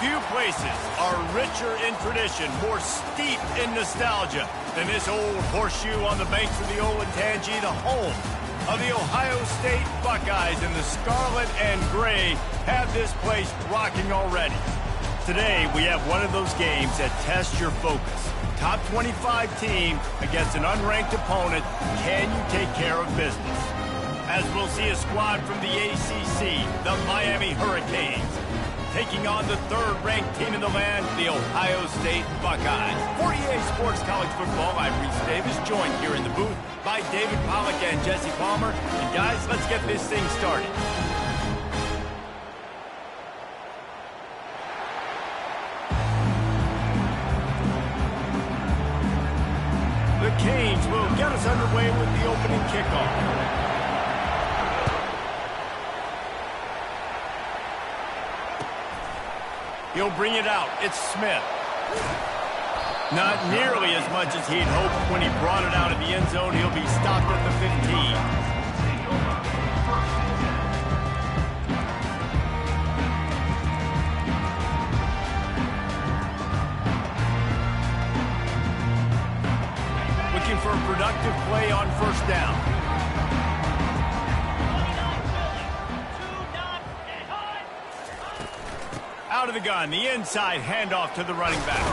Few places are richer in tradition, more steeped in nostalgia than this old horseshoe on the banks of the Olentangy, the home of the Ohio State Buckeyes, and the scarlet and gray have this place rocking already. Today, we have one of those games that tests your focus. Top 25 team against an unranked opponent. Can you take care of business? As we'll see a squad from the ACC, the Miami Hurricanes, taking on the third-ranked team in the land, the Ohio State Buckeyes. For EA Sports College Football, I'm Reese Davis, joined here in the booth by David Pollack and Jesse Palmer. And guys, let's get this thing started. The Canes will get us underway with the opening kickoff. He'll bring it out. It's Smith. Not nearly as much as he'd hoped when he brought it out of the end zone. He'll be stopped at the 15. Looking for a productive play on first down. Out of the gun, the inside handoff to the running back.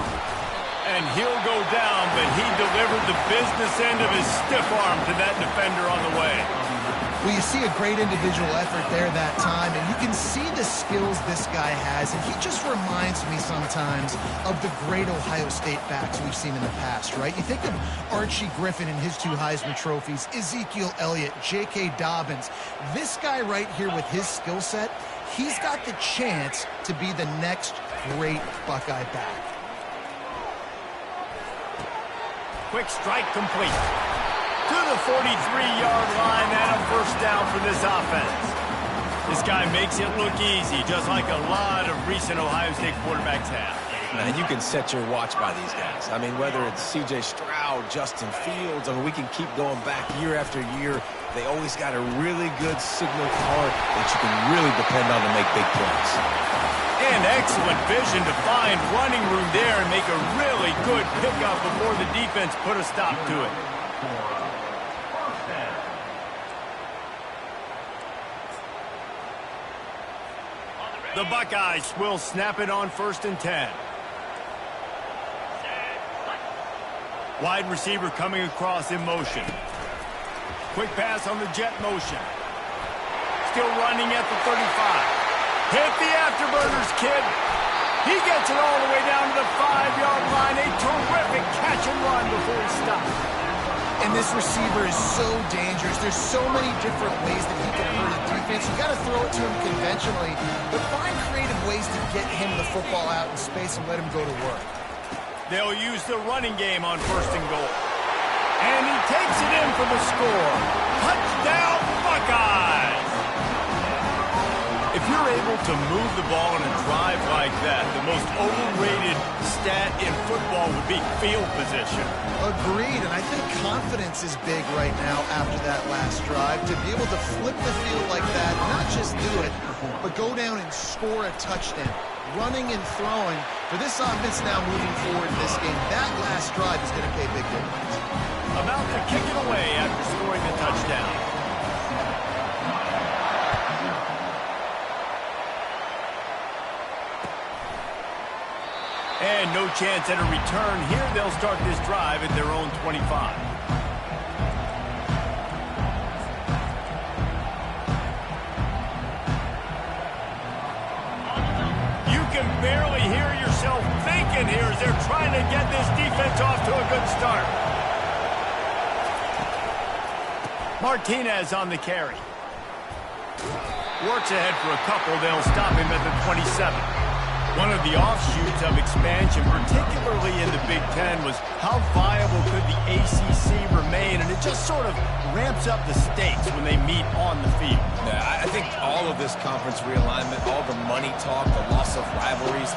And he'll go down, but he delivered the business end of his stiff arm to that defender on the way. Well, you see a great individual effort there that time, and you can see the skills this guy has, and he just reminds me sometimes of the great Ohio State backs we've seen in the past, right? You think of Archie Griffin and his 2 Heisman trophies, Ezekiel Elliott, J.K. Dobbins. This guy right here with his skill set, he's got the chance to be the next great Buckeye back. Quick strike complete. To the 43-yard line and a first down for this offense. This guy makes it look easy, just like a lot of recent Ohio State quarterbacks have. Man, you can set your watch by these guys. I mean, whether it's C.J. Stroud, Justin Fields, I mean, we can keep going back year after year. They always got a really good signal caller that you can really depend on to make big plays. And excellent vision to find running room there and make a really good pickup before the defense put a stop to it. The Buckeyes will snap it on 1st and 10. Wide receiver coming across in motion. Quick pass on the jet motion. Still running at the 35. Hit the afterburners, kid. He gets it all the way down to the 5-yard line. A terrific catch and run before he stops. And this receiver is so dangerous. There's so many different ways that he can hurt a defense. You got to throw it to him conventionally, but find creative ways to get him the football out in space and let him go to work. They'll use the running game on 1st and goal. And he takes it in for the score. Touchdown, Buckeyes! If you're able to move the ball in a drive like that, the most overrated stat in football would be field position. Agreed, and I think confidence is big right now after that last drive. To be able to flip the field like that, not just do it, but go down and score a touchdown. Running and throwing, for this offense now moving forward in this game, that last drive is going to pay big dividends. About to kick it away after scoring the touchdown. And no chance at a return here. They'll start this drive at their own 25. You can barely hear yourself thinking here as they're trying to get this defense off to a good start. Martinez on the carry. Works ahead for a couple. They'll stop him at the 27. One of the offshoots of expansion, particularly in the Big Ten, was how viable could the ACC remain, and it just sort of ramps up the stakes when they meet on the field. Yeah, I think all of this conference realignment, all the money talk, the loss of rivalries,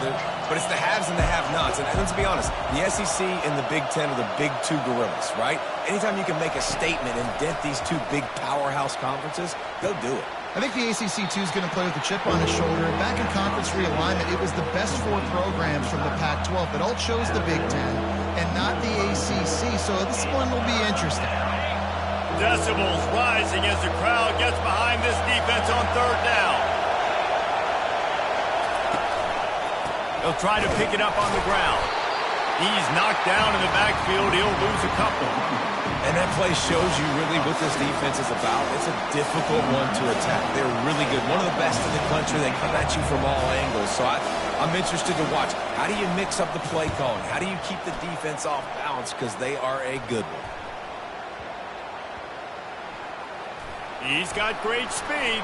but it's the haves and the have-nots. And let's be honest, the SEC and the Big Ten are the big 2 gorillas, right? Anytime you can make a statement and dent these 2 big powerhouse conferences, go do it. I think the ACC2 is going to play with a chip on his shoulder. Back in conference realignment, it was the best 4 programs from the Pac-12 that all chose the Big Ten and not the ACC, so this one will be interesting. Decibels rising as the crowd gets behind this defense on 3rd down. He'll try to pick it up on the ground. He's knocked down in the backfield. He'll lose a couple. And that play shows you really what this defense is about. It's a difficult one to attack. They're really good. One of the best in the country. They come at you from all angles. So I'm interested to watch. How do you mix up the play calling? How do you keep the defense off balance? Because they are a good one. He's got great speed.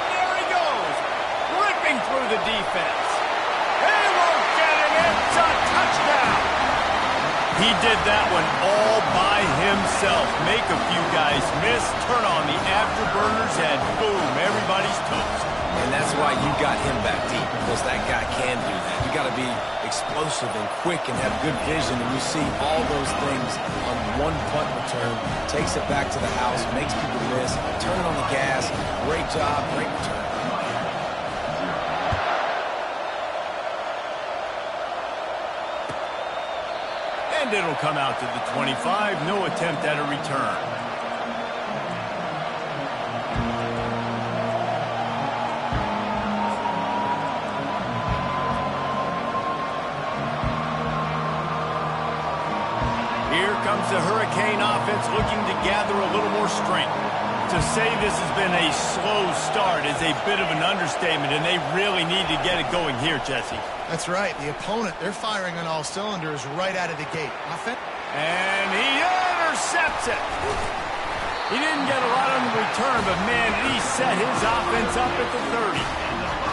There he goes. Ripping through the defense. He won't get him. It's a touchdown. He did that one all by himself. Make a few guys miss. Turn on the afterburners and boom, everybody's toast. And that's why you got him back deep, because that guy can do that. You got to be explosive and quick and have good vision, and you see all those things on one punt return. Takes it back to the house, makes people miss, turn on the gas. Great job, great return. And it'll come out to the 25. No attempt at a return. Here comes the Hurricane offense looking to gather a little more strength. To say this has been a slow start is a bit of an understatement, and they really need to get it going here, Jesse. That's right. The opponent, they're firing on all cylinders right out of the gate. And he intercepts it. He didn't get a lot on the return, but, man, he set his offense up at the 30.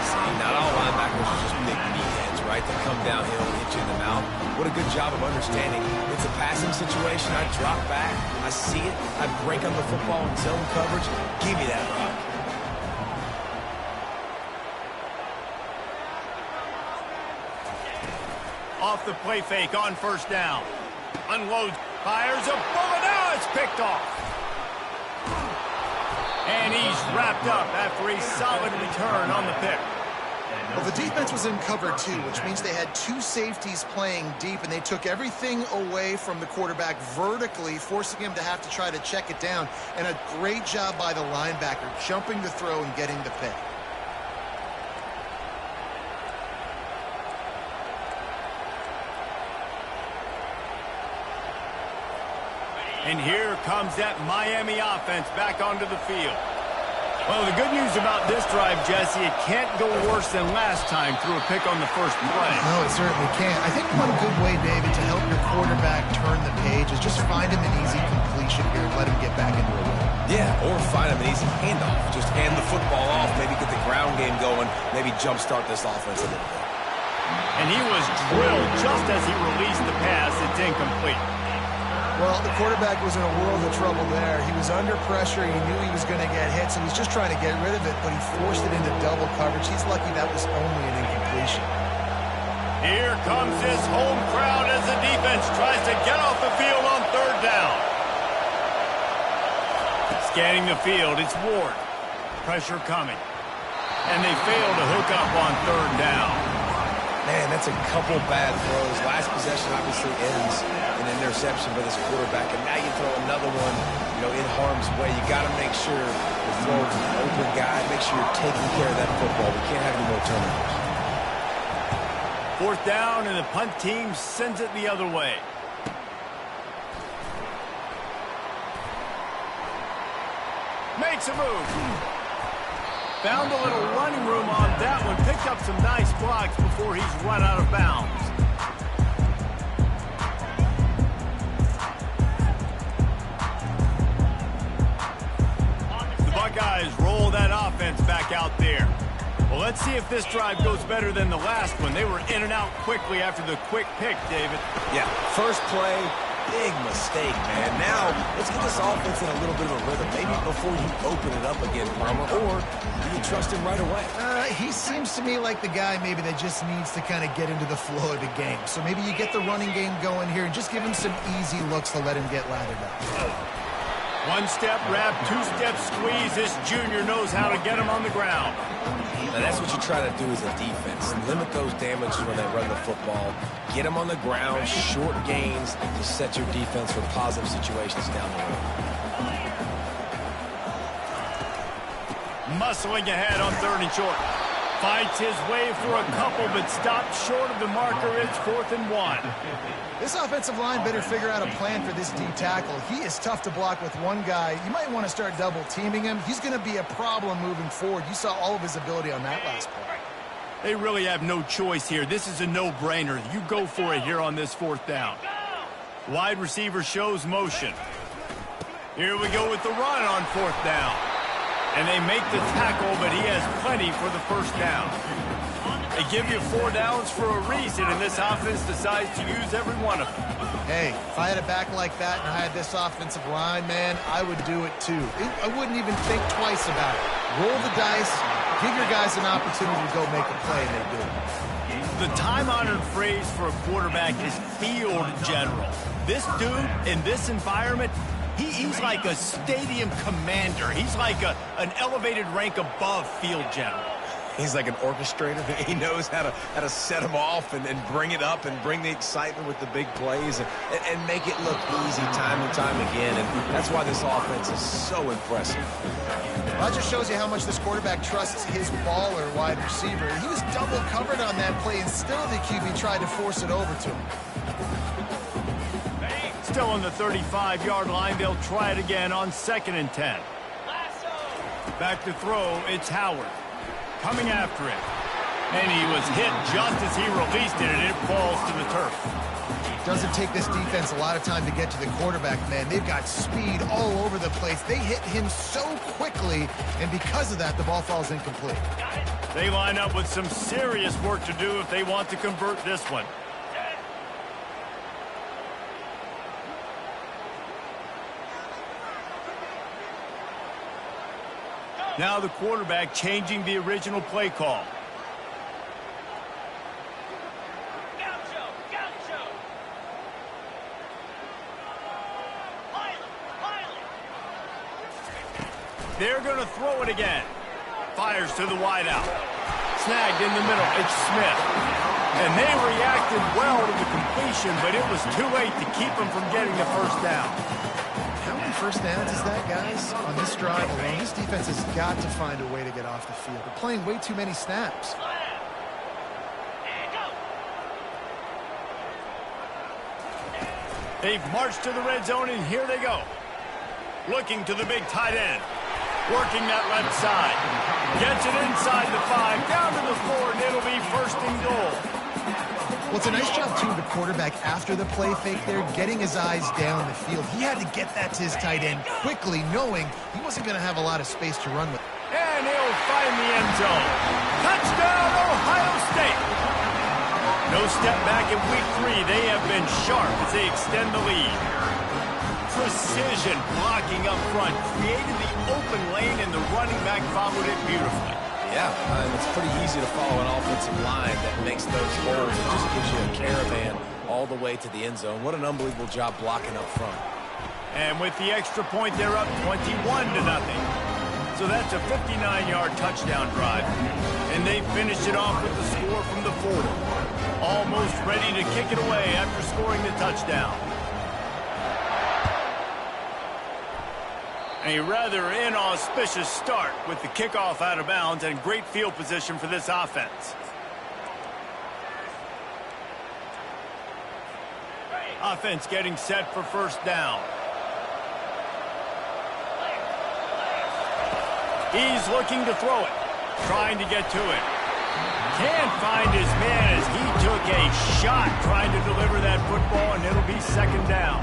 See, not all linebackers are just big meatheads, right? They come downhill and hit you in the mouth. What a good job of understanding. It's a passing situation. I drop back. I see it. I break on the football in zone coverage. Give me that rock. Off the play fake on 1st down. Unloads, fires a bullet. Now it's picked off. And he's wrapped up after a solid return on the pick. Well, the defense was in cover 2, which means they had 2 safeties playing deep, and they took everything away from the quarterback vertically, forcing him to have to try to check it down. And a great job by the linebacker, jumping the throw and getting the pick. And here comes that Miami offense back onto the field. Well, the good news about this drive, Jesse, it can't go worse than last time through a pick on the first play. No, it certainly can't. I think one good way, David, to help your quarterback turn the page is just find him an easy completion here and let him get back into a rhythm. Yeah, or find him an easy handoff. Just hand the football off, maybe get the ground game going, maybe jumpstart this offense a little bit. And he was drilled just as he released the pass. It's incomplete. Well, the quarterback was in a world of trouble there. He was under pressure. He knew he was going to get hit, so he was just trying to get rid of it, but he forced it into double coverage. He's lucky that was only an incompletion. Here comes this home crowd as the defense tries to get off the field on 3rd down. Scanning the field, it's Ward. Pressure coming. And they fail to hook up on 3rd down. Man, that's a couple bad throws. Last possession obviously ends in an interception by this quarterback, and now you throw another one, in harm's way. You got to make sure you're throwing to an open guy. Make sure you're taking care of that football. We can't have any more turnovers. 4th down, and the punt team sends it the other way. Makes a move. Found a little running room on that one. Picked up some nice blocks before he's run out of bounds. The Buckeyes roll that offense back out there. Well, let's see if this drive goes better than the last one. They were in and out quickly after the quick pick, David. Yeah, first play, big mistake, man. Now, let's get this offense in a little bit of a rhythm, maybe before you open it up again, Palmer, or do you trust him right away? He seems to me like the guy maybe that just needs to kind of get into the flow of the game. So maybe you get the running game going here and just give him some easy looks to let him get lathered up. One-step wrap, two-step squeeze. This junior knows how to get him on the ground. Now, that's what you try to do as a defense. Limit those damages when they run the football. Get them on the ground, short gains to set your defense for positive situations down the road. Muscling ahead on 3rd and short. Fights his way for a couple, but stops short of the marker. It's 4th and 1. This offensive line better figure out a plan for this D tackle. He is tough to block with one guy. You might want to start double teaming him. He's going to be a problem moving forward. You saw all of his ability on that last play. They really have no choice here. This is a no-brainer. You go for it here on this 4th down. Wide receiver shows motion. Here we go with the run on 4th down. And they make the tackle, but he has plenty for the 1st down. They give you 4 downs for a reason, and this offense decides to use every one of them. Hey, if I had a back like that and I had this offensive line, man, I would do it too. I wouldn't even think twice about it. Roll the dice, give your guys an opportunity to go make a play, and they do it. The time-honored phrase for a quarterback is field general. This dude, in this environment, he's like a stadium commander. He's like an elevated rank above field general. He's like an orchestrator. He knows how to set them off and bring it up and bring the excitement with the big plays and make it look easy time and time again. And that's why this offense is so impressive. That just shows you how much this quarterback trusts his baller wide receiver. He was double covered on that play, and still the QB tried to force it over to him. Still on the 35-yard line. They'll try it again on 2nd and 10. Back to throw. It's Howard. Coming after it. And he was hit just as he released it, and it falls to the turf. Doesn't take this defense a lot of time to get to the quarterback, man. They've got speed all over the place. They hit him so quickly, and because of that, the ball falls incomplete. They line up with some serious work to do if they want to convert this one. Now the quarterback changing the original play call. They're going to throw it again. Fires to the wideout. Snagged in the middle. It's Smith. And they reacted well to the completion, but it was too late to keep them from getting the 1st down. How many 1st downs is that, guys? On this drive alone, this defense has got to find a way to get off the field. They're playing way too many snaps. They've marched to the red zone, and here they go. Looking to the big tight end. Working that left side. Gets it inside the 5, down to the 4, and it'll be 1st and goal. Well, it's a nice job, too, of the quarterback after the play fake there, getting his eyes down the field. He had to get that to his tight end quickly, knowing he wasn't going to have a lot of space to run with. And he'll find the end zone. Touchdown, Ohio State. No step back in week 3. They have been sharp as they extend the lead. Precision blocking up front. Created the open lane, and the running back followed it beautifully. Yeah, it's pretty easy to follow an offensive line that makes those holes and just gives you a caravan all the way to the end zone. What an unbelievable job blocking up front. And with the extra point, they're up 21-0. So that's a 59-yard touchdown drive. And they finished it off with the score from the 4. Almost ready to kick it away after scoring the touchdown. A rather inauspicious start with the kickoff out of bounds and great field position for this offense. Offense getting set for 1st down. He's looking to throw it, trying to get to it. Can't find his man as he took a shot trying to deliver that football, and it'll be 2nd down.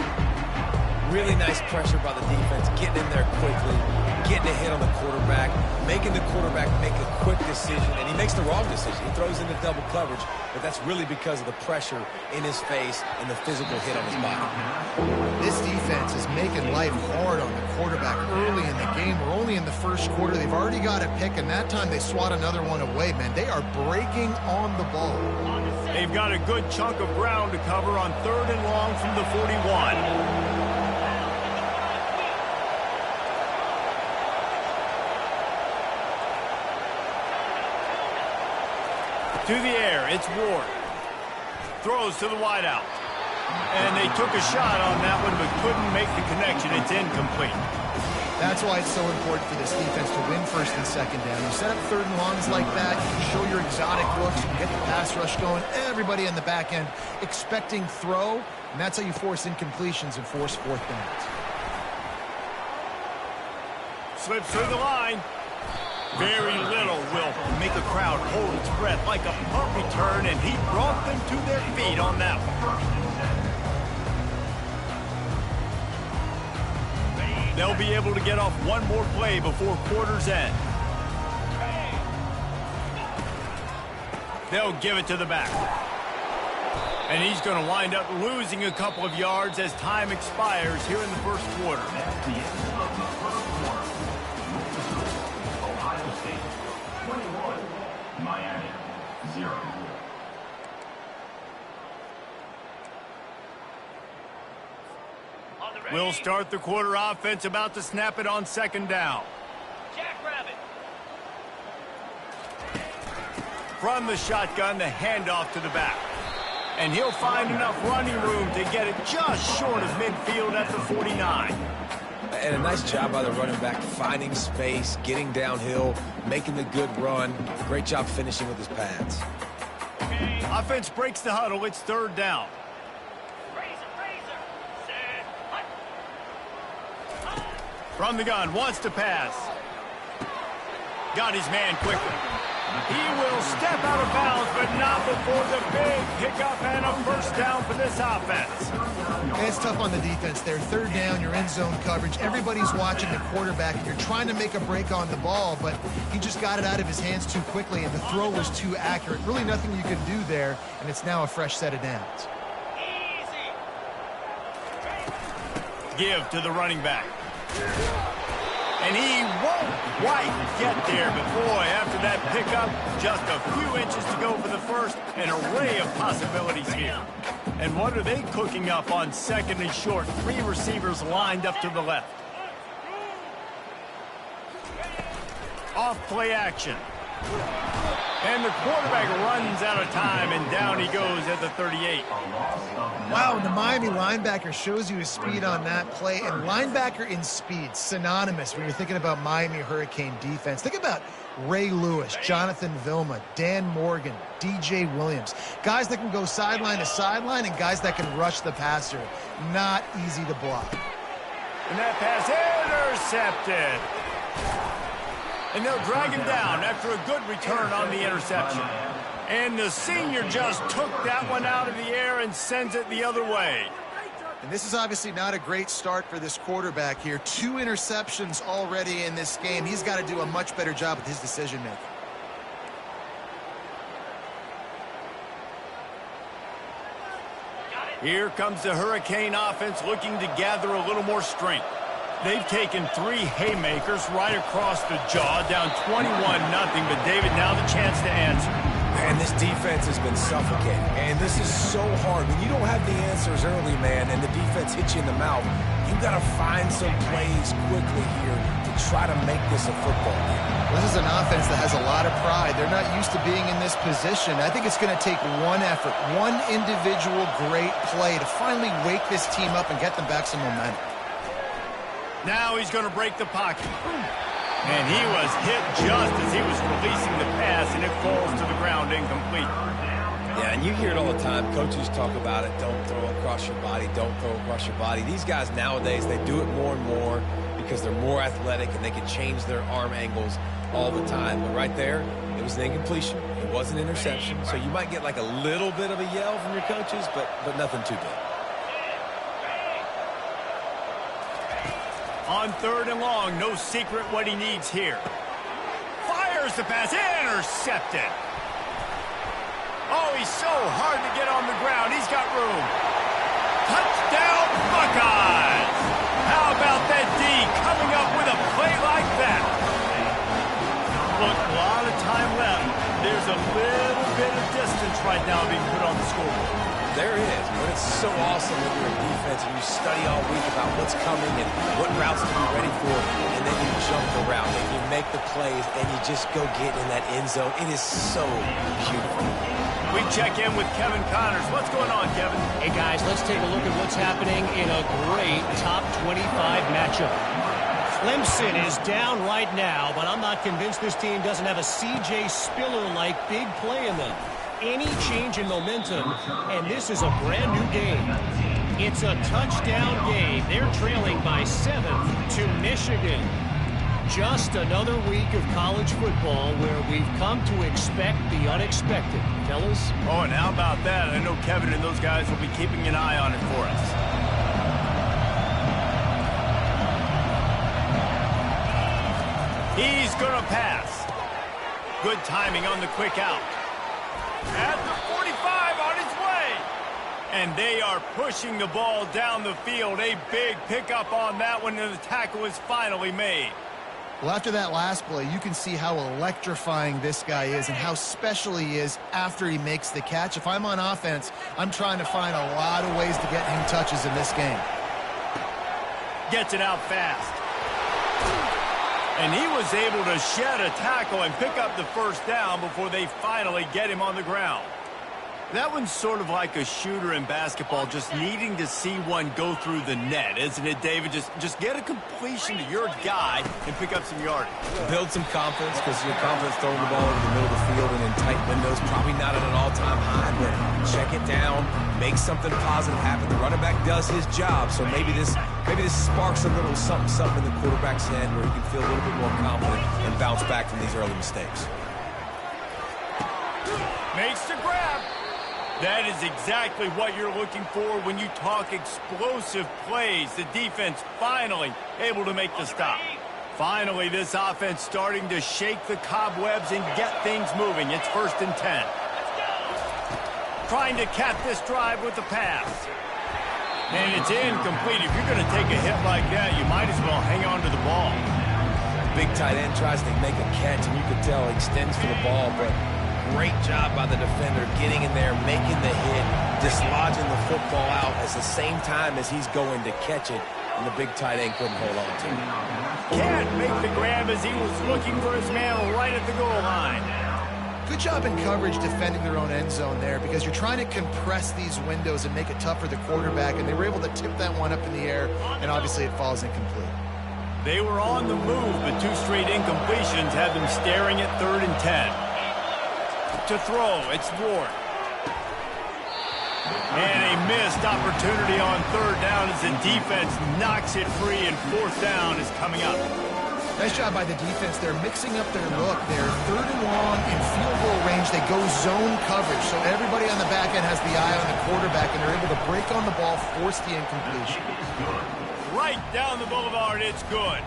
Really nice pressure by the defense, getting in there quickly, getting a hit on the quarterback, making the quarterback make a quick decision, and he makes the wrong decision. He throws into double coverage, but that's really because of the pressure in his face and the physical hit on his body. This defense is making life hard on the quarterback early in the game. We're only in the first quarter. They've already got a pick, and that time they swat another one away, man. They are breaking on the ball. They've got a good chunk of ground to cover on 3rd and long from the 41. To the air, it's Ward. Throws to the wideout. And they took a shot on that one, but couldn't make the connection. It's incomplete. That's why it's so important for this defense to win 1st and 2nd down. You set up 3rd and longs like that, you can show your exotic looks, you can get the pass rush going. Everybody in the back end expecting throw, and that's how you force incompletions and force 4th downs. Slips through the line. Very little will make a crowd hold its breath like a punt return, and he brought them to their feet on that one. They'll be able to get off one more play before quarter's end. They'll give it to the back. And he's going to wind up losing a couple of yards as time expires here in the first quarter. We'll start the quarter offense, about to snap it on 2nd down. Jackrabbit. From the shotgun, the handoff to the back. And he'll find enough running room to get it just short of midfield at the 49. And a nice job by the running back, finding space, getting downhill, making the good run. Great job finishing with his pads. Offense breaks the huddle. It's 3rd down. From the gun, wants to pass. Got his man quickly. He will step out of bounds, but not before the big pickup and a 1st down for this offense. And it's tough on the defense there. 3rd down, you're in zone coverage. Everybody's watching the quarterback, and you're trying to make a break on the ball, but he just got it out of his hands too quickly, and the throw was too accurate. Really nothing you can do there, and it's now a fresh set of downs. Give to the running back. And he won't quite get there, but boy, after that pickup, just a few inches to go for the first. An array of possibilities here. And what are they cooking up on 2nd and short? 3 receivers lined up to the left. Off play action. And the quarterback runs out of time, and down he goes at the 38. Wow, the Miami linebacker shows you his speed on that play, and linebacker in speed, synonymous when you're thinking about Miami Hurricane defense. Think about Ray Lewis, Jonathan Vilma, Dan Morgan, DJ Williams. Guys that can go sideline to sideline and guys that can rush the passer. Not easy to block. And that pass intercepted. And they'll drag him down after a good return on the interception. And the senior just took that one out of the air and sends it the other way. And this is obviously not a great start for this quarterback here. 2 interceptions already in this game. He's got to do a much better job with his decision-making. Here comes the Hurricane offense looking to gather a little more strength. They've taken 3 haymakers right across the jaw, down 21-0, but David, now the chance to answer. And this defense has been suffocating, and this is so hard. When you don't have the answers early, man, and the defense hits you in the mouth, you got to find some plays quickly here to try to make this a football game. This is an offense that has a lot of pride. They're not used to being in this position. I think it's going to take one effort, one individual great play to finally wake this team up and get them back some momentum. Now he's going to break the pocket. And he was hit just as he was releasing the pass, and it falls to the ground incomplete. Yeah, and you hear it all the time. Coaches talk about it. Don't throw across your body. Don't throw across your body. These guys nowadays, they do it more and more because they're more athletic and they can change their arm angles all the time. But right there, it was an incompletion. It was an interception. So you might get like a little bit of a yell from your coaches, but nothing too big. On 3rd and long, no secret what he needs here. Fires the pass, intercepted. Oh, he's so hard to get on the ground. He's got room. Touchdown, Buckeyes! How about that D coming up with a play like that? Look, a lot of time left. There's a little bit of distance right now being put on the scoreboard. There is, but it's so awesome when you're in defense and you study all week about what's coming and what routes to be ready for, and then you jump the route and you make the plays and you just go get in that end zone. It is so beautiful. We check in with Kevin Connors. What's going on, Kevin? Hey, guys, let's take a look at what's happening in a great top 25 matchup. Clemson is down right now, but I'm not convinced this team doesn't have a C.J. Spiller-like big play in them. Any change in momentum, and this is a brand new game. It's a touchdown game. They're trailing by 7 to Michigan. Just another week of college football where we've come to expect the unexpected. Fellas? Oh, and how about that? I know Kevin and those guys will be keeping an eye on it for us. He's going to pass. Good timing on the quick out. At the 45 on his way. And they are pushing the ball down the field. A big pickup on that one, and the tackle is finally made. Well, after that last play, you can see how electrifying this guy is and how special he is after he makes the catch. If I'm on offense, I'm trying to find a lot of ways to get him touches in this game. Gets it out fast. And he was able to shed a tackle and pick up the first down before they finally get him on the ground. That one's sort of like a shooter in basketball, just needing to see one go through the net, isn't it, David? Just get a completion to your guy and pick up some yardage. Build some confidence, because your confidence throwing the ball into the middle of the field and in tight windows, probably not at an all-time high, but check it down, make something positive happen. The running back does his job, so maybe this sparks a little something in the quarterback's head where he can feel a little bit more confident and bounce back from these early mistakes. Makes the grab. That is exactly what you're looking for when you talk explosive plays. The defense finally able to make the stop. Finally, this offense starting to shake the cobwebs and get things moving. It's 1st and 10. Trying to cap this drive with the pass. And it's incomplete. If you're going to take a hit like that, you might as well hang on to the ball. Big tight end tries to make a catch, and you can tell he extends for the ball, but great job by the defender getting in there, making the hit, dislodging the football out at the same time as he's going to catch it, and the big tight end couldn't hold on to it. Can't make the grab as he was looking for his man right at the goal line. Good job in coverage defending their own end zone there, because you're trying to compress these windows and make it tough for the quarterback, and they were able to tip that one up in the air, and obviously it falls incomplete. They were on the move, but 2 straight incompletions had them staring at 3rd and 10. To throw, it's Ward. And a missed opportunity on 3rd down as the defense knocks it free, and 4th down is coming up. Nice job by the defense. They're mixing up their look. They're 3rd and long in field goal range. They go zone coverage, so everybody on the back end has the eye on the quarterback, and they're able to break on the ball, force the incompletion. Right down the boulevard, it's good.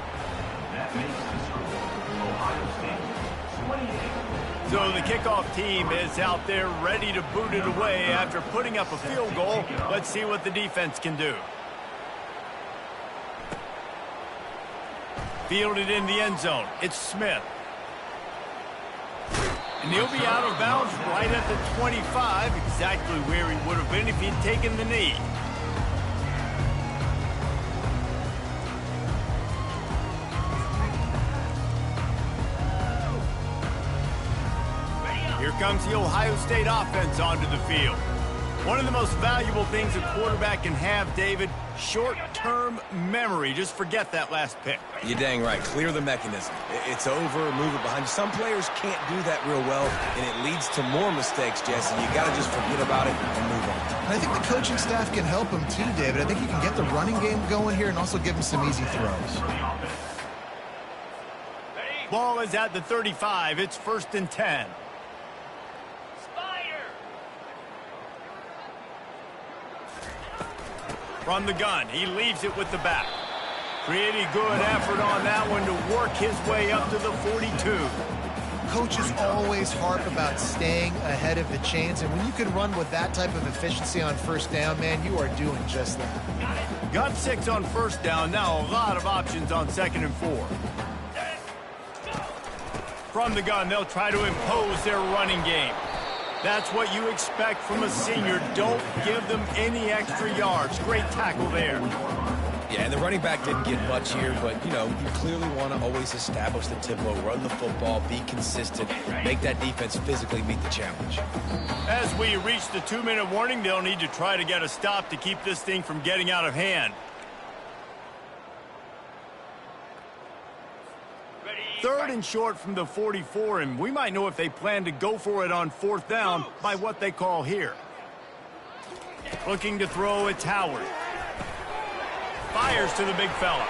So the kickoff team is out there ready to boot it away after putting up a field goal. Let's see what the defense can do. Fielded in the end zone. It's Smith. And he'll be out of bounds right at the 25, exactly where he would have been if he'd taken the knee. Here comes the Ohio State offense onto the field. One of the most valuable things a quarterback can have, David, short-term memory. Just forget that last pick. You're dang right. Clear the mechanism. It's over, move it behind you. Some players can't do that real well, and it leads to more mistakes, Jesse. You got to just forget about it and move on. And I think the coaching staff can help him too, David. I think you can get the running game going here and also give him some easy throws. Ball is at the 35. It's 1st and 10. From the gun, he leaves it with the back. Pretty good effort on that one to work his way up to the 42. Coaches always harp about staying ahead of the chains, and when you can run with that type of efficiency on first down, man, you are doing just that. Got 6 on first down. Now a lot of options on 2nd and 4. From the gun, they'll try to impose their running game. That's what you expect from a senior. Don't give them any extra yards. Great tackle there. Yeah, and the running back didn't get much here, but, you know, you clearly want to always establish the tempo, run the football, be consistent, make that defense physically meet the challenge. As we reach the 2-minute warning, they'll need to try to get a stop to keep this thing from getting out of hand. 3rd and short from the 44, and we might know if they plan to go for it on 4th down by what they call here. Looking to throw, it's Howard. Fires to the big fella.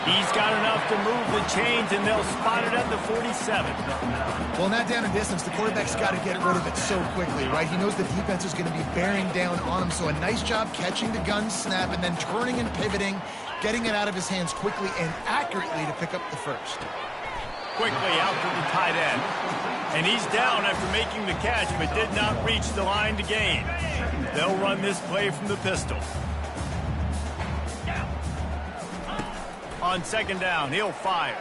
He's got enough to move the chains, and they'll spot it at the 47. Well, in that down and distance, the quarterback's got to get rid of it so quickly, right? He knows the defense is going to be bearing down on him, so a nice job catching the gun snap and then turning and pivoting, getting it out of his hands quickly and accurately to pick up the first. Quickly out to the tight end. And he's down after making the catch, but did not reach the line to gain. They'll run this play from the pistol. On 2nd down, he'll fire.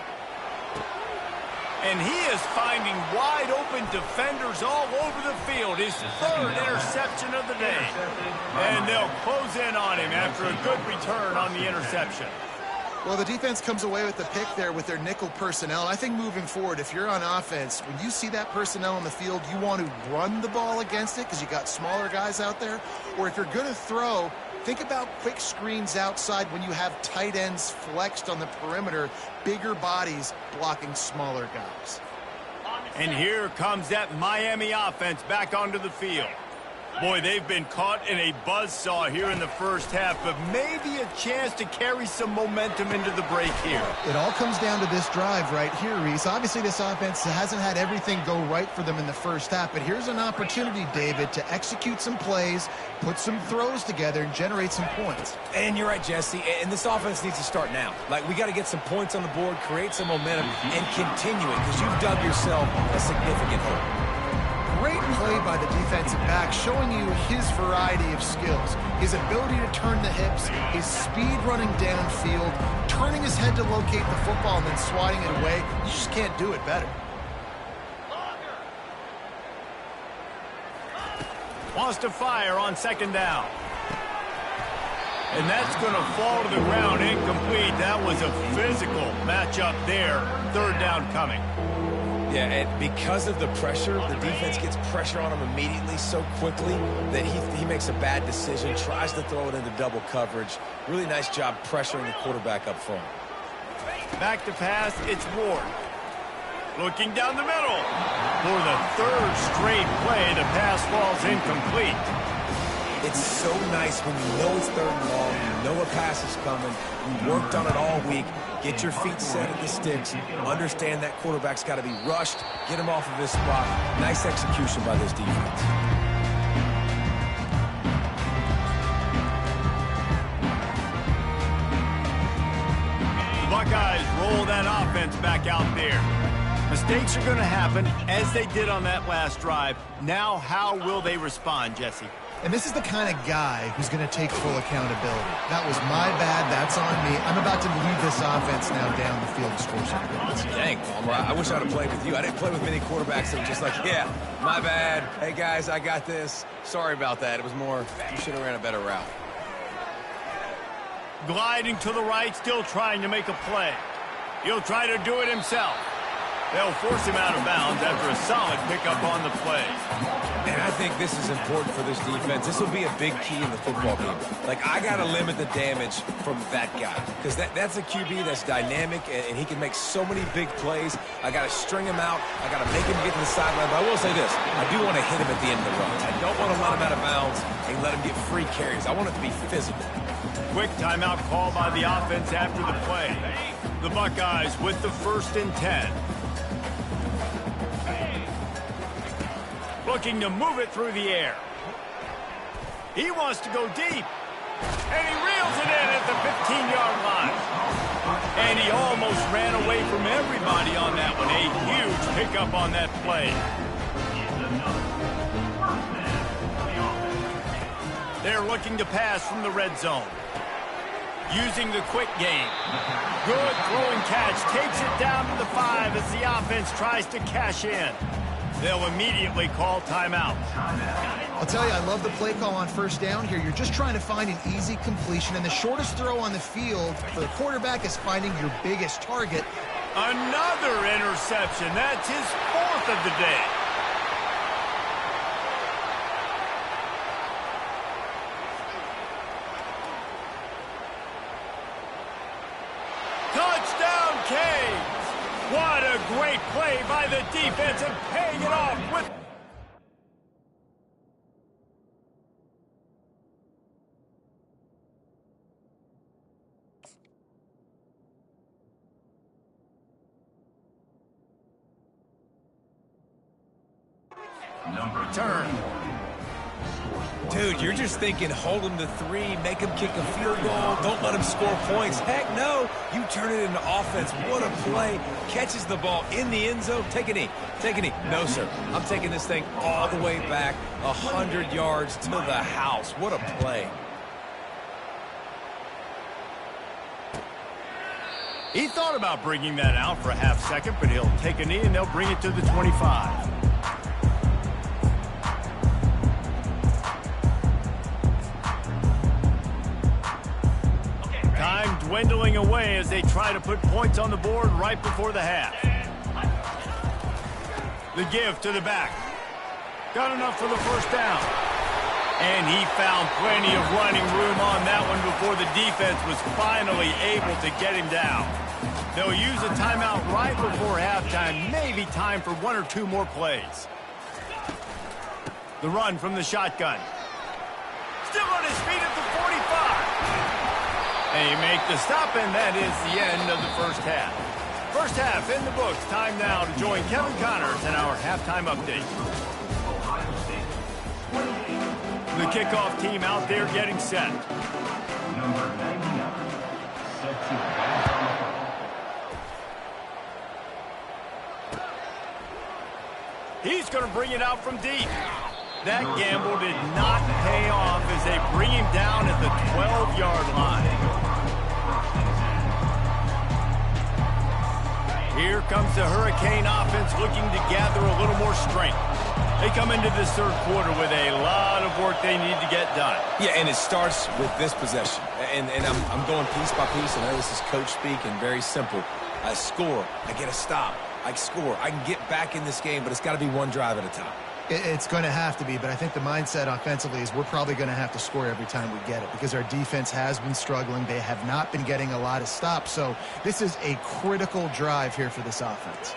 And he is finding wide open defenders all over the field. His 3rd interception of the day. And they'll close in on him after a good return on the interception. Well, the defense comes away with the pick there with their nickel personnel. I think moving forward, if you're on offense, when you see that personnel on the field, you want to run the ball against it because you got smaller guys out there. Or if you're going to throw, think about quick screens outside when you have tight ends flexed on the perimeter, bigger bodies blocking smaller guys. And here comes that Miami offense back onto the field. Boy, they've been caught in a buzzsaw here in the first half, but maybe a chance to carry some momentum into the break here. It all comes down to this drive right here, Reese. Obviously, this offense hasn't had everything go right for them in the first half, but here's an opportunity, David, to execute some plays, put some throws together, and generate some points. And you're right, Jesse, and this offense needs to start now. Like, we got to get some points on the board, create some momentum, and continue it, because you've dug yourself a significant hole. Great play by the defensive back, showing you his variety of skills. His ability to turn the hips, his speed running downfield, turning his head to locate the football and then swatting it away. You just can't do it better. Wants to fire on 2nd down. And that's going to fall to the ground incomplete. That was a physical matchup there. 3rd down coming. Yeah, and because of the pressure, the defense gets pressure on him immediately so quickly that he makes a bad decision, tries to throw it into double coverage. Really nice job pressuring the quarterback up front. Back to pass, it's Ward. Looking down the middle. For the 3rd straight play, the pass falls incomplete. It's so nice when you know it's 3rd and long, you know a pass is coming, you worked on it all week, get your feet set at the sticks, understand that quarterback's got to be rushed, get him off of his spot. Nice execution by this defense. The Buckeyes roll that offense back out there. Mistakes are going to happen, as they did on that last drive. Now, how will they respond, Jesse? And this is the kind of guy who's going to take full accountability. That was my bad. That's on me. I'm about to lead this offense now down the field and score some points. Dang, Palmer, I wish I'd have played with you. I didn't play with many quarterbacks that were just like, yeah, my bad. Hey, guys, I got this. Sorry about that. It was more, you should have ran a better route. Gliding to the right, still trying to make a play. He'll try to do it himself. They'll force him out of bounds after a solid pickup on the play. And I think this is important for this defense. This will be a big key in the football game. Like, I got to limit the damage from that guy. Because that's a QB that's dynamic, and he can make so many big plays. I got to string him out. I got to make him get to the sideline. But I will say this. I do want to hit him at the end of the runs. I don't want to let him out of bounds and let him get free carries. I want it to be physical. Quick timeout call by the offense after the play. The Buckeyes with the 1st and 10. Looking to move it through the air. He wants to go deep. And he reels it in at the 15-yard line. And he almost ran away from everybody on that one. A huge pickup on that play. They're looking to pass from the red zone. Using the quick game. Good throwing catch. Takes it down to the 5 as the offense tries to cash in. They'll immediately call timeout. I'll tell you, I love the play call on first down here. You're just trying to find an easy completion, and the shortest throw on the field for the quarterback is finding your biggest target. Another interception. That's his 4th of the day. Touchdown, Canes! What a great play by the defense and paying it off with... Turn. Dude, you're just thinking hold him to 3, make him kick a field goal, don't let him score points. Heck no, you turn it into offense. What a play. Catches the ball in the end zone. Take a knee. Take a knee. No, sir. I'm taking this thing all the way back 100 yards to the house. What a play. He thought about bringing that out for a half second, but he'll take a knee and they'll bring it to the 25. Time dwindling away as they try to put points on the board right before the half. The give to the back. Got enough for the first down. And he found plenty of running room on that one before the defense was finally able to get him down. They'll use a timeout right before halftime. Maybe time for 1 or 2 more plays. The run from the shotgun. Still on his feet at the 45. They make the stop, and that is the end of the first half. First half in the books. Time now to join Kevin Connors in our halftime update. The kickoff team out there getting set. Number 99, set to back on the ball. He's going to bring it out from deep. That gamble did not pay off as they bring him down at the 12-yard line. Here comes the Hurricane offense looking to gather a little more strength. They come into this third quarter with a lot of work they need to get done. Yeah, and it starts with this possession. And I'm going piece by piece. I know this is coach speak and very simple. I score. I get a stop. I score. I can get back in this game, but it's got to be one drive at a time. It's going to have to be, but I think the mindset offensively is we're probably going to have to score every time we get it because our defense has been struggling. They have not been getting a lot of stops, so this is a critical drive here for this offense.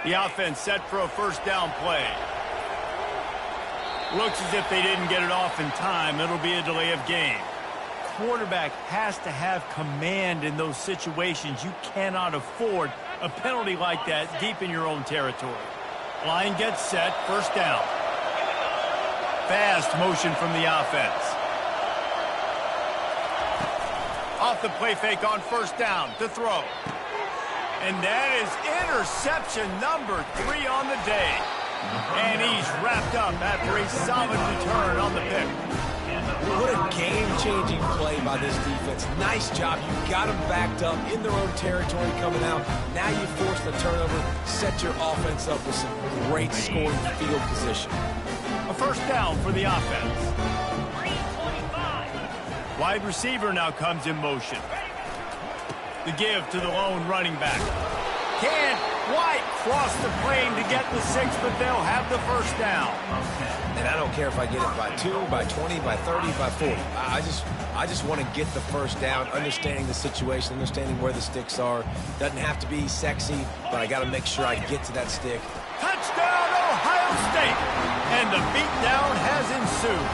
The offense set for a first down play. Looks as if they didn't get it off in time. It'll be a delay of game. Quarterback has to have command in those situations. You cannot afford a penalty like that deep in your own territory. Line gets set, first down. Fast motion from the offense. Off the play fake on first down to throw. And that is interception number 3 on the day. And he's wrapped up after a solid return on the pick. What a game-changing play by this defense. Nice job. You got them backed up in their own territory coming out. Now you force the turnover, set your offense up with some great scoring field position. A first down for the offense. Wide receiver now comes in motion. The give to the lone running back. Can't quite cross the plane to get the 6, but they'll have the first down. And I don't care if I get it by 2, by 20, by 30, by 40. I just want to get the first down, understanding the situation, understanding where the sticks are. Doesn't have to be sexy, but I got to make sure I get to that stick. Touchdown, Ohio State! And the beatdown has ensued.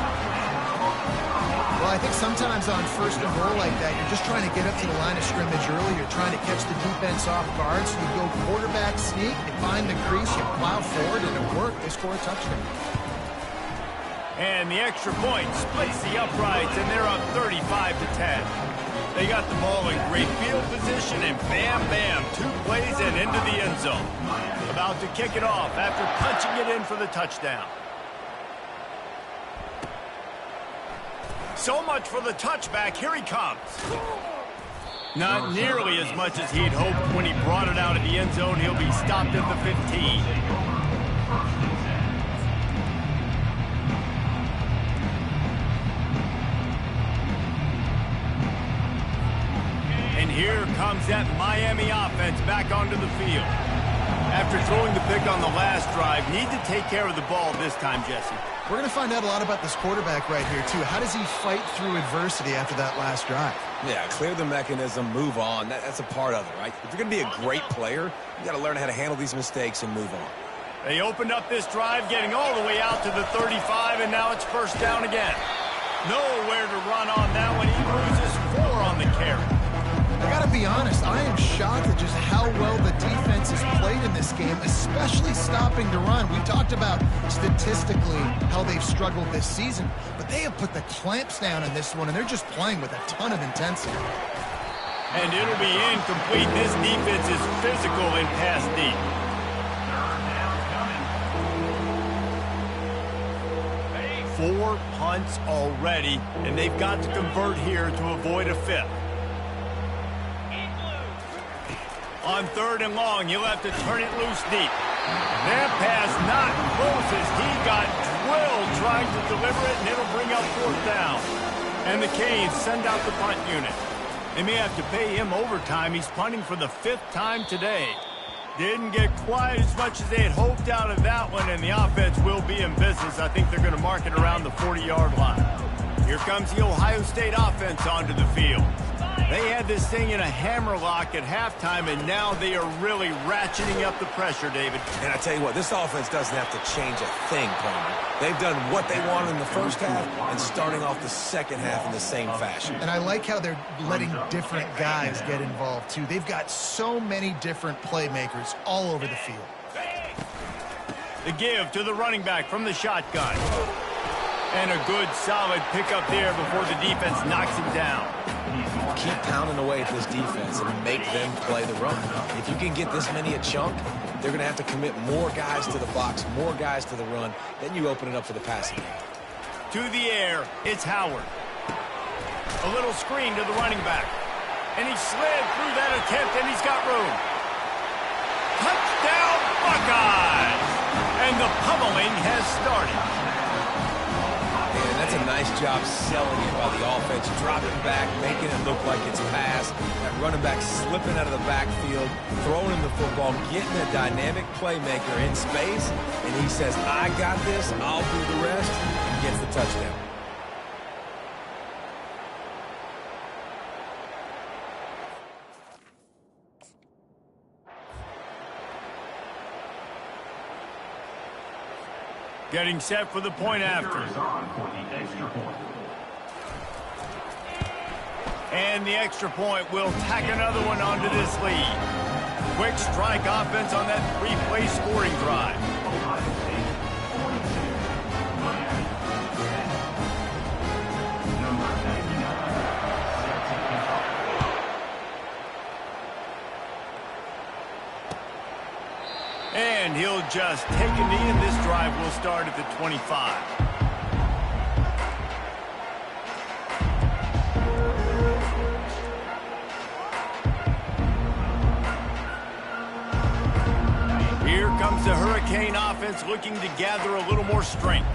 Well, I think sometimes on first and goal like that, you're just trying to get up to the line of scrimmage early. You're trying to catch the defense off guard. So you go quarterback sneak, you find the crease, you plow forward, and it worked. They score a touchdown. And the extra point splits the uprights, and they're up 35-10. They got the ball in great field position, and bam, bam, 2 plays and into the end zone. About to kick it off after punching it in for the touchdown. So much for the touchback. Here he comes. Not nearly as much as he'd hoped when he brought it out of the end zone. He'll be stopped at the 15. And here comes that Miami offense back onto the field. After throwing the pick on the last drive, need to take care of the ball this time, Jesse. We're going to find out a lot about this quarterback right here, too. How does he fight through adversity after that last drive? Yeah, clear the mechanism, move on. That's a part of it, right? If you're going to be a great player, you got to learn how to handle these mistakes and move on. They opened up this drive, getting all the way out to the 35, and now it's first down again. Nowhere to run on that one. He loses 4 on the carry. I got to be honest, I am shocked at just how well the defense has played in this game, especially stopping the run. We talked about statistically how they've struggled this season, but they have put the clamps down in this one, and they're just playing with a ton of intensity. And it'll be incomplete. This defense is physical in pass deep. 4 punts already, and they've got to convert here to avoid a 5th. On 3rd and long, he'll have to turn it loose deep. That pass not close as he got drilled trying to deliver it, and it'll bring up 4th down. And the Canes send out the punt unit. They may have to pay him overtime. He's punting for the 5th time today. Didn't get quite as much as they had hoped out of that one, and the offense will be in business. I think they're going to mark it around the 40-yard line. Here comes the Ohio State offense onto the field. They had this thing in a hammerlock at halftime, and now they are really ratcheting up the pressure, David. And I tell you what, this offense doesn't have to change a thing, Palmer. They've done what they wanted in the first half and starting off the second half in the same fashion. And I like how they're letting different guys get involved, too. They've got so many different playmakers all over the field. The give to the running back from the shotgun. And a good, solid pickup there before the defense knocks him down. Keep pounding away at this defense and make them play the run. If you can get this many a chunk, they're going to have to commit more guys to the box, more guys to the run. Then you open it up for the passing game. To the air, it's Howard. A little screen to the running back. And he slid through that attempt, and he's got room. Touchdown, Buckeyes! And the pummeling has started. And that's a nice job selling it by the offense, dropping back, making it look like it's pass. That running back slipping out of the backfield, throwing him the football, getting a dynamic playmaker in space, and he says, I got this, I'll do the rest, and gets the touchdown. Getting set for the point after. And the extra point will tack another one onto this lead. Quick strike offense on that 3-play scoring drive. And he'll just take a knee, and this drive will start at the 25. Here comes the Hurricane offense looking to gather a little more strength.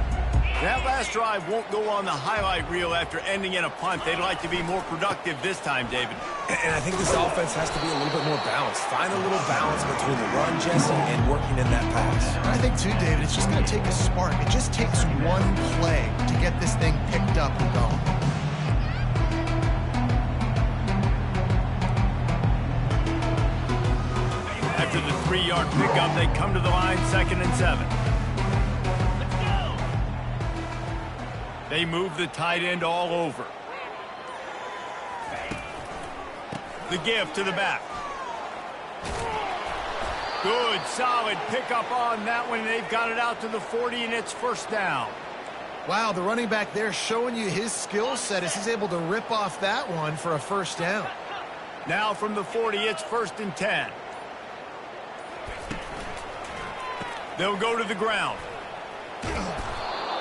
That last drive won't go on the highlight reel after ending in a punt. They'd like to be more productive this time, David. And I think this offense has to be a little bit more balanced. Find a little balance between the run, Jesse, and working in that pass. I think, too, David, it's just going to take a spark. It just takes one play to get this thing picked up and going. After the 3-yard pickup, they come to the line, 2nd and 7. They move the tight end all over. The give to the back. Good, solid pickup on that one. They've got it out to the 40, and it's first down. Wow, the running back there showing you his skill set as he's able to rip off that one for a first down. Now from the 40, it's 1st and 10. They'll go to the ground.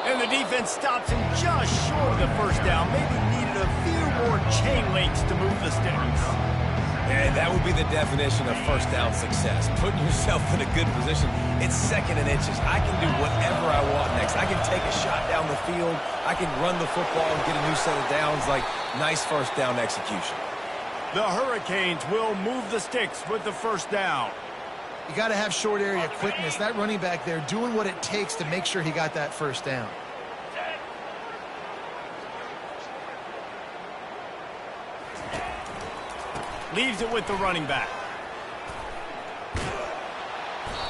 And the defense stops him just short of the first down. Maybe needed a few more chain links to move the sticks. And that would be the definition of first down success. Putting yourself in a good position. It's 2nd and inches. I can do whatever I want next. I can take a shot down the field. I can run the football and get a new set of downs. Like, nice first down execution. The Hurricanes will move the sticks with the first down. You got to have short area quickness. That running back there doing what it takes to make sure he got that first down. Leaves it with the running back.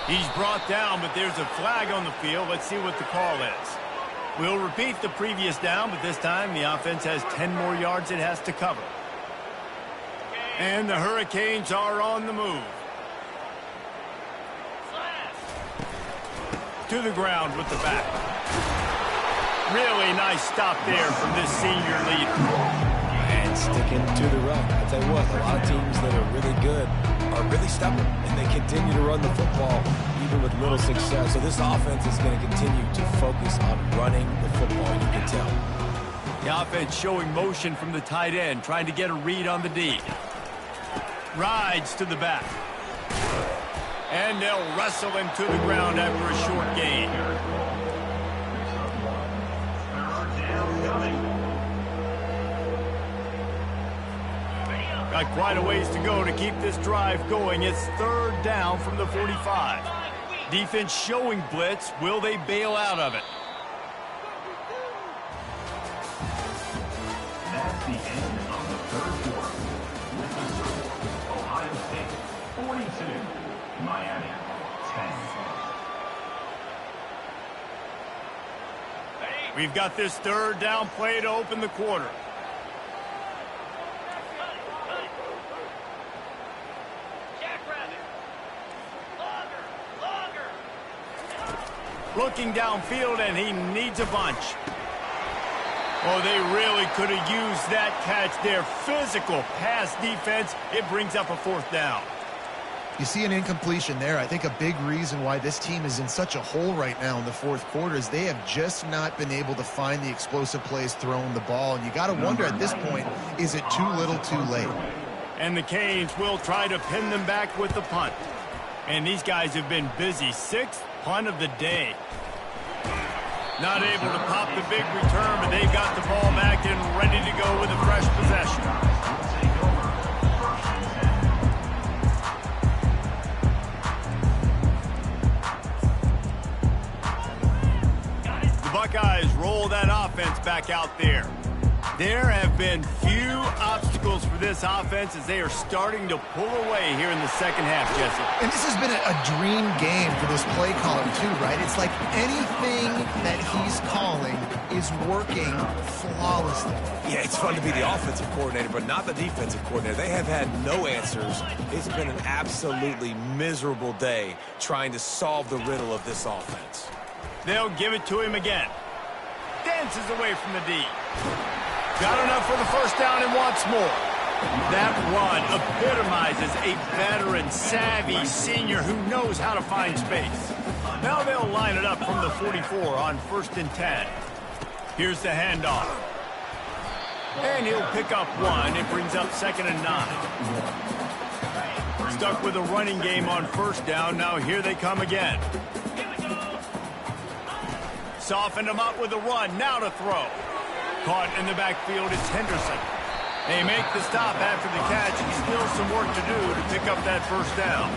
He's brought down, but there's a flag on the field. Let's see what the call is. We'll repeat the previous down, but this time the offense has 10 more yards it has to cover. And the Hurricanes are on the move. To the ground with the back. Really nice stop there from this senior leader. And sticking to the run. I'll tell you what, a lot of teams that are really good are really stubborn, and they continue to run the football even with little success. So this offense is going to continue to focus on running the football, you can tell. The offense showing motion from the tight end, trying to get a read on the D. Rides to the back. And they'll wrestle him to the ground after a short gain. Got quite a ways to go to keep this drive going. It's 3rd down from the 45. Defense showing blitz. Will they bail out of it? That's the end of the 3rd quarter. Ohio State 42, Miami 10. We've got this 3rd down play to open the quarter. Looking downfield, and he needs a bunch. Oh, they really could have used that catch there. Physical pass defense. It brings up a 4th down. You see an incompletion there. I think a big reason why this team is in such a hole right now in the 4th quarter is they have just not been able to find the explosive plays throwing the ball. And you got to wonder at this point, is it too little too late? And the Canes will try to pin them back with the punt. And these guys have been busy. 6th punt of the day. Not able to pop the big return, but they've got the ball back and ready to go with a fresh possession. The Buckeyes roll that offense back out there. There have been few obstacles for this offense as they are starting to pull away here in the 2nd half, Jesse. And this has been a dream game for this play caller too, right? It's like anything that he's calling is working flawlessly. Yeah, it's fun to be the offensive coordinator, but not the defensive coordinator. They have had no answers. It's been an absolutely miserable day trying to solve the riddle of this offense. They'll give it to him again. Dances away from the D. Got enough for the first down and wants more. That run epitomizes a veteran, savvy senior who knows how to find space. Now they'll line it up from the 44 on 1st and 10. Here's the handoff. And he'll pick up 1. It brings up 2nd and 9. Stuck with a running game on 1st down. Now here they come again. Softened him up with a run. Now to throw. Caught in the backfield, it's Henderson. They make the stop after the catch, and still some work to do to pick up that first down.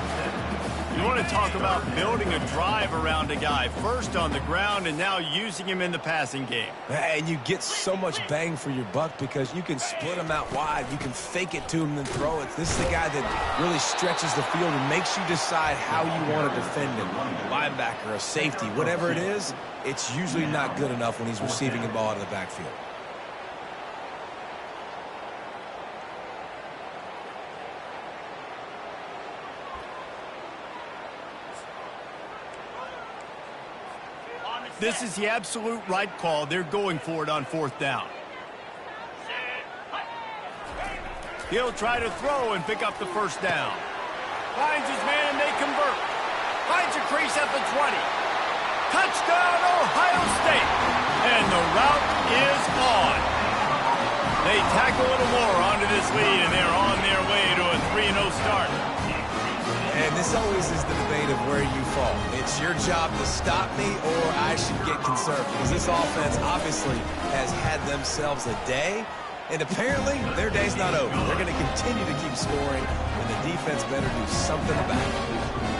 You want to talk about building a drive around a guy. First on the ground, and now using him in the passing game. And you get so much bang for your buck because you can split him out wide. You can fake it to him and then throw it. This is the guy that really stretches the field and makes you decide how you want to defend him. A linebacker, a safety, whatever it is, it's usually not good enough when he's receiving the ball out of the backfield. This is the absolute right call. They're going for it on 4th down. He'll try to throw and pick up the 1st down. Finds his man and they convert. Finds a crease at the 20. Touchdown, Ohio State. And the route is on. They tack a little more onto this lead, and they're on their way to a 3-0 start. And this always is the debate of where you fall. It's your job to stop me, or I should get conservative. Because this offense obviously has had themselves a day, and apparently their day's not over. They're going to continue to keep scoring, and the defense better do something about it.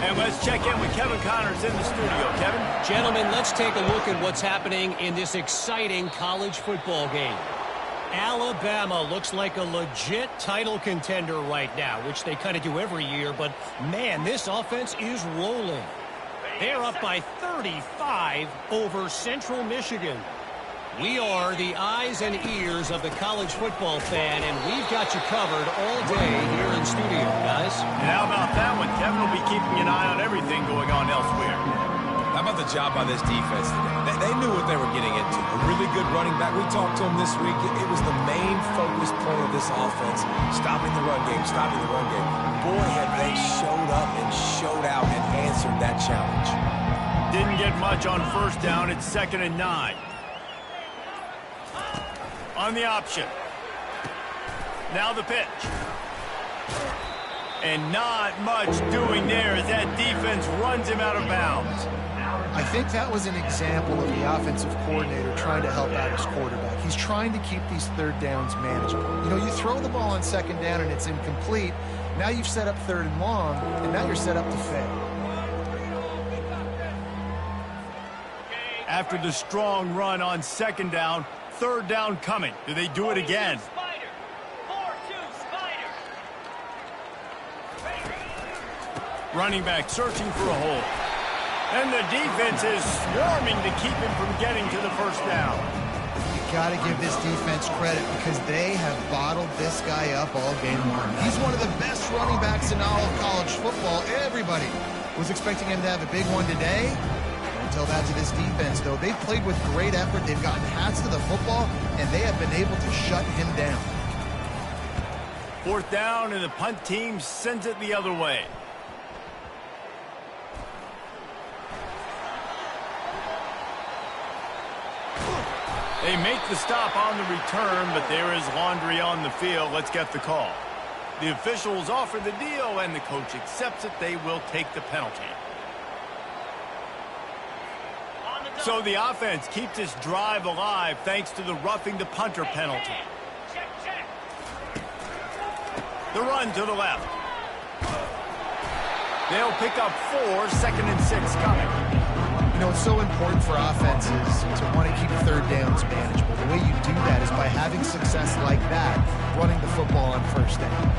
And let's check in with Kevin Connors in the studio. Kevin? Gentlemen, let's take a look at what's happening in this exciting college football game. Alabama looks like a legit title contender right now, which they kind of do every year, but man, this offense is rolling. They're up by 35 over Central Michigan. We are the eyes and ears of the college football fan, and we've got you covered all day here in studio, guys. And how about that one? Kevin will be keeping an eye on everything going on elsewhere. How about the job by this defense today? They knew what they were getting into. A really good running back. We talked to him this week. It was the main focus point of this offense. Stopping the run game, stopping the run game. Boy, have they showed up and showed out and answered that challenge. Didn't get much on 1st down. It's 2nd and 9. On the option. Now the pitch. And not much doing there as that defense runs him out of bounds. I think that was an example of the offensive coordinator trying to help out his quarterback. He's trying to keep these 3rd downs manageable. You know, you throw the ball on 2nd down and it's incomplete. Now you've set up 3rd and long, and now you're set up to fail. After the strong run on 2nd down, 3rd down coming. Do they do it again? Running back searching for a hole. And the defense is swarming to keep him from getting to the 1st down. You got to give this defense credit because they have bottled this guy up all game long. He's one of the best running backs in all of college football. Everybody was expecting him to have a big one today. Don't tell that to this defense, though. They've played with great effort. They've gotten hats to the football, and they have been able to shut him down. 4th down, and the punt team sends it the other way. They make the stop on the return, but there is laundry on the field. Let's get the call. The officials offer the deal, and the coach accepts it. They will take the penalty. So the offense keeps this drive alive thanks to the roughing the punter penalty. The run to the left. They'll pick up 4, 2nd and 6 coming. You know, it's so important for offenses to want to keep 3rd downs manageable. The way you do that is by having success like that, running the football on 1st down.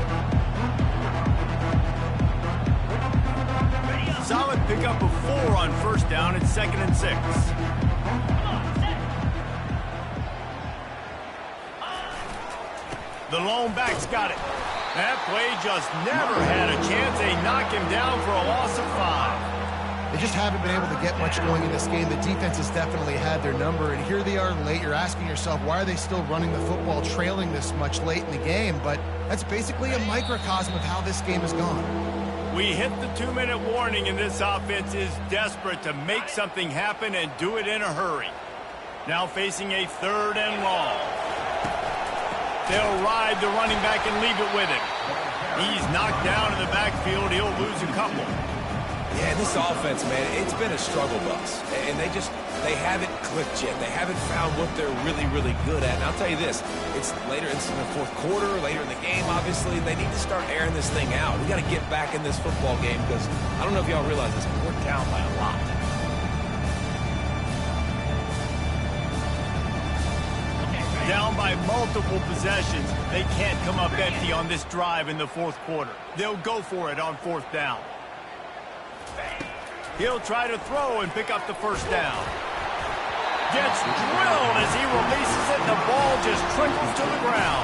Solid pickup of 4 on 1st down. It's 2nd and 6. The lone back's got it. That play just never had a chance. They knock him down for a loss of 5. They just haven't been able to get much going in this game. The defense has definitely had their number, and here they are late. You're asking yourself, why are they still running the football, trailing this much late in the game? But that's basically a microcosm of how this game has gone. We hit the 2-minute warning, and this offense is desperate to make something happen and do it in a hurry. Now facing a 3rd and long. They'll ride the running back and leave it with him. He's knocked down in the backfield. He'll lose a couple. Yeah, this offense, man, it's been a struggle bus. And they haven't clicked yet. They haven't found what they're really, really good at. And I'll tell you this, it's later in the 4th quarter, later in the game, obviously. They need to start airing this thing out. We got to get back in this football game because I don't know if y'all realize this, but we're down by a lot. Down by multiple possessions. They can't come up empty on this drive in the 4th quarter. They'll go for it on 4th down. He'll try to throw and pick up the 1st down. Gets drilled as he releases it, and the ball just trickles to the ground.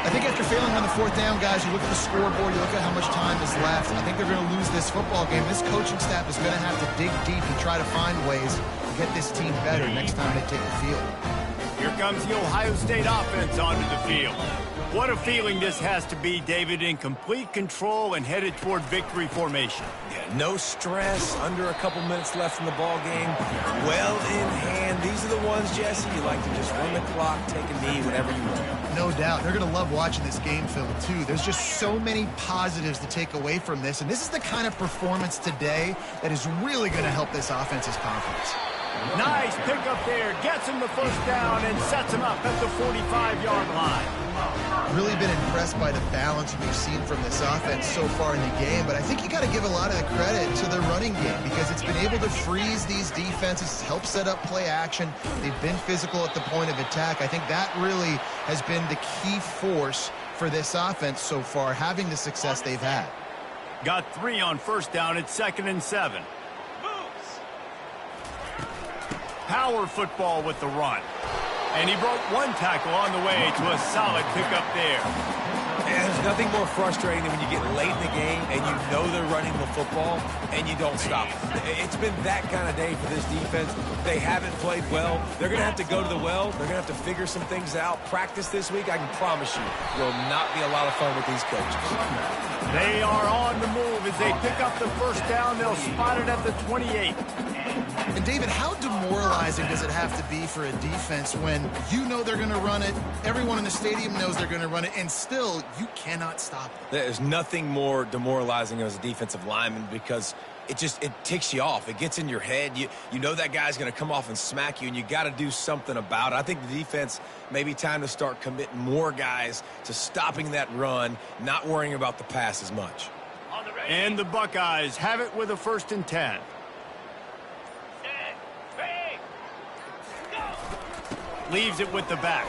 I think after failing on the 4th down, guys, you look at the scoreboard, you look at how much time is left. I think they're going to lose this football game. This coaching staff is going to have to dig deep and try to find ways get this team better next time they take the field. Here comes the Ohio State offense onto the field. What a feeling this has to be, David, in complete control and headed toward victory formation. Yeah, no stress, under a couple minutes left in the ball game. Well in hand. These are the ones, Jesse, you like to just run the clock, take a knee, whatever you want. No doubt. They're going to love watching this game film, too. There's just so many positives to take away from this, and this is the kind of performance today that is really going to help this offense's confidence. Nice pickup there. Gets him the first down and sets him up at the 45-yard line. Really been impressed by the balance we've seen from this offense so far in the game, but I think you got to give a lot of the credit to the running game because it's been able to freeze these defenses, help set up play action. They've been physical at the point of attack. I think that really has been the key force for this offense so far, having the success they've had. Got 3 on first down at 2nd and 7. Power football with the run. And he broke 1 tackle on the way to a solid pickup there. Yeah, there's nothing more frustrating than when you get late in the game and you know they're running the football and you don't stop them. It's been that kind of day for this defense. They haven't played well. They're going to have to go to the well. They're going to have to figure some things out. Practice this week, I can promise you, will not be a lot of fun with these coaches. They are on the move as they pick up the first down. They'll spot it at the 28. And David, how demoralizing does it have to be for a defense when you know they're going to run it, everyone in the stadium knows they're going to run it, and still you cannot stop it? There's nothing more demoralizing as a defensive lineman because it ticks you off. It gets in your head. You know that guy's going to come off and smack you, and you got to do something about it. I think the defense may be time to start committing more guys to stopping that run, not worrying about the pass as much. And the Buckeyes have it with a 1st and 10. Leaves it with the back.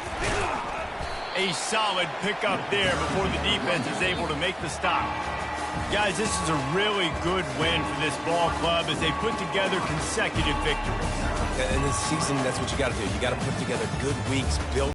A solid pickup there before the defense is able to make the stop. Guys, this is a really good win for this ball club as they put together consecutive victories. In this season, that's what you got to do. You got to put together good weeks, build